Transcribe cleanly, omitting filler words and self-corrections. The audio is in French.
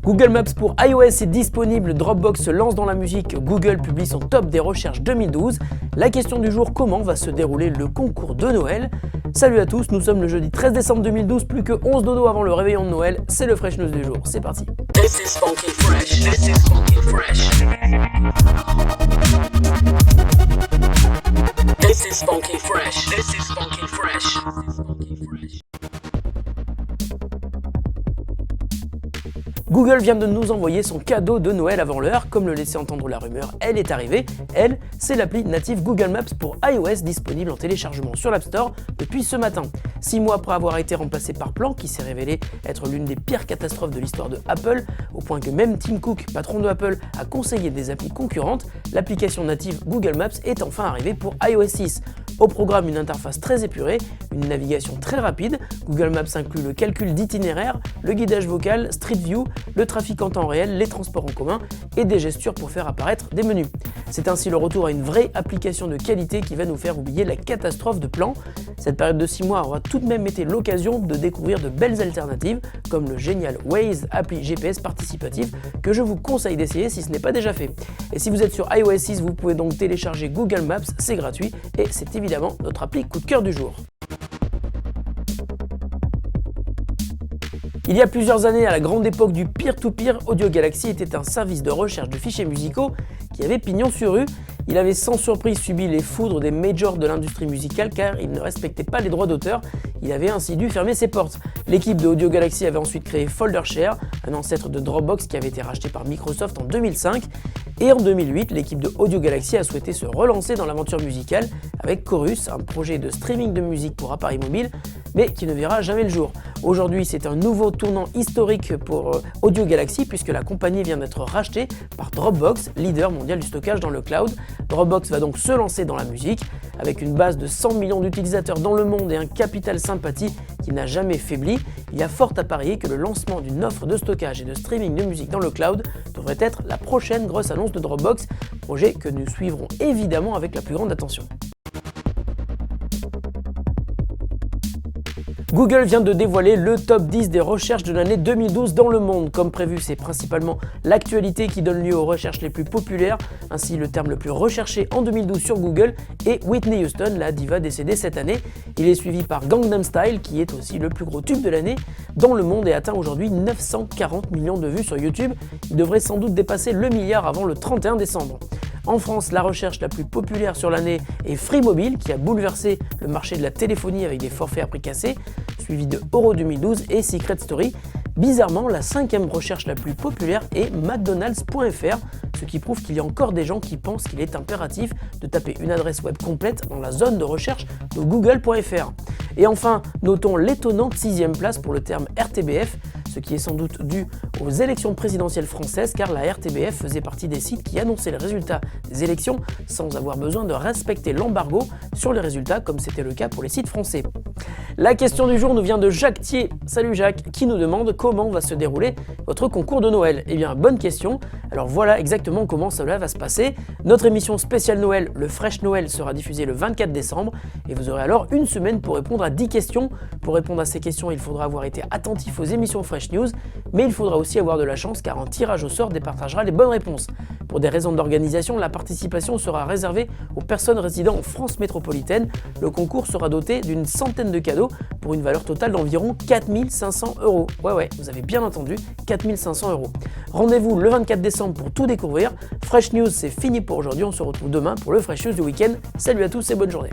Google Maps pour iOS est disponible, Dropbox se lance dans la musique, Google publie son top des recherches 2012. La question du jour, comment va se dérouler le concours de Noël? Salut à tous, nous sommes le jeudi 13 décembre 2012, plus que 11 dodo avant le réveillon de Noël, c'est le Fresh News du jour, c'est parti. This is funky fresh. This is funky fresh. This is funky fresh. This is funky fresh. Google vient de nous envoyer son cadeau de Noël avant l'heure, comme le laissait entendre la rumeur, elle est arrivée. Elle, c'est l'appli native Google Maps pour iOS disponible en téléchargement sur l'App Store depuis ce matin. 6 mois après avoir été remplacé par Plan, qui s'est révélé être l'une des pires catastrophes de l'histoire de Apple, au point que même Tim Cook, patron de Apple, a conseillé des applis concurrentes, l'application native Google Maps est enfin arrivée pour iOS 6. Au programme, une interface très épurée, une navigation très rapide. Google Maps inclut le calcul d'itinéraire, le guidage vocal, Street View, le trafic en temps réel, les transports en commun et des gestures pour faire apparaître des menus. C'est ainsi le retour à une vraie application de qualité qui va nous faire oublier la catastrophe de Plan. Cette période de 6 mois aura tout de même été l'occasion de découvrir de belles alternatives comme le génial Waze, appli GPS participative que je vous conseille d'essayer si ce n'est pas déjà fait. Et si vous êtes sur iOS 6, vous pouvez donc télécharger Google Maps, c'est gratuit et c'est évidemment notre appli coup de cœur du jour. Il y a plusieurs années, à la grande époque du peer-to-peer, Audio Galaxy était un service de recherche de fichiers musicaux qui avait pignon sur rue. Il avait sans surprise subi les foudres des majors de l'industrie musicale car il ne respectait pas les droits d'auteur. Il avait ainsi dû fermer ses portes. L'équipe de Audio Galaxy avait ensuite créé FolderShare, un ancêtre de Dropbox qui avait été racheté par Microsoft en 2005. Et en 2008, l'équipe de Audio Galaxy a souhaité se relancer dans l'aventure musicale avec Chorus, un projet de streaming de musique pour appareils mobiles, mais qui ne verra jamais le jour. Aujourd'hui, c'est un nouveau tournant historique pour Audio Galaxy puisque la compagnie vient d'être rachetée par Dropbox, leader mondial du stockage dans le cloud. Dropbox va donc se lancer dans la musique avec une base de 100 millions d'utilisateurs dans le monde et un capital sympathie qui n'a jamais faibli. Il y a fort à parier que le lancement d'une offre de stockage et de streaming de musique dans le cloud devrait être la prochaine grosse annonce de Dropbox, projet que nous suivrons évidemment avec la plus grande attention. Google vient de dévoiler le top 10 des recherches de l'année 2012 dans le monde. Comme prévu, c'est principalement l'actualité qui donne lieu aux recherches les plus populaires. Ainsi, le terme le plus recherché en 2012 sur Google est Whitney Houston, la diva décédée cette année. Il est suivi par Gangnam Style, qui est aussi le plus gros tube de l'année dans le monde et atteint aujourd'hui 940 millions de vues sur YouTube. Il devrait sans doute dépasser le milliard avant le 31 décembre. En France, la recherche la plus populaire sur l'année est Free Mobile, qui a bouleversé le marché de la téléphonie avec des forfaits à prix cassés, suivi de Euro 2012 et Secret Story. Bizarrement, la 5e recherche la plus populaire est McDonald's.fr, ce qui prouve qu'il y a encore des gens qui pensent qu'il est impératif de taper une adresse web complète dans la zone de recherche de Google.fr. Et enfin, notons l'étonnante 6e place pour le terme RTBF, ce qui est sans doute dû aux élections présidentielles françaises car la RTBF faisait partie des sites qui annonçaient les résultats des élections sans avoir besoin de respecter l'embargo sur les résultats comme c'était le cas pour les sites français. La question du jour nous vient de Jacques Thier, salut Jacques, qui nous demande comment va se dérouler votre concours de Noël. Eh bien, bonne question. Alors voilà exactement comment cela va se passer. Notre émission spéciale Noël, le Fresh Noël, sera diffusée le 24 décembre et vous aurez alors une semaine pour répondre à 10 questions. Pour répondre à ces questions, il faudra avoir été attentif aux émissions Fresh News, mais il faudra aussi avoir de la chance car un tirage au sort départagera les bonnes réponses. Pour des raisons d'organisation, la participation sera réservée aux personnes résidant en France métropolitaine. Le concours sera doté d'une centaine de cadeaux pour une valeur totale d'environ 4 500 €. Ouais, vous avez bien entendu, 4 500 €. Rendez-vous le 24 décembre pour tout découvrir. Fresh News, c'est fini pour aujourd'hui. On se retrouve demain pour le Fresh News du week-end. Salut à tous et bonne journée.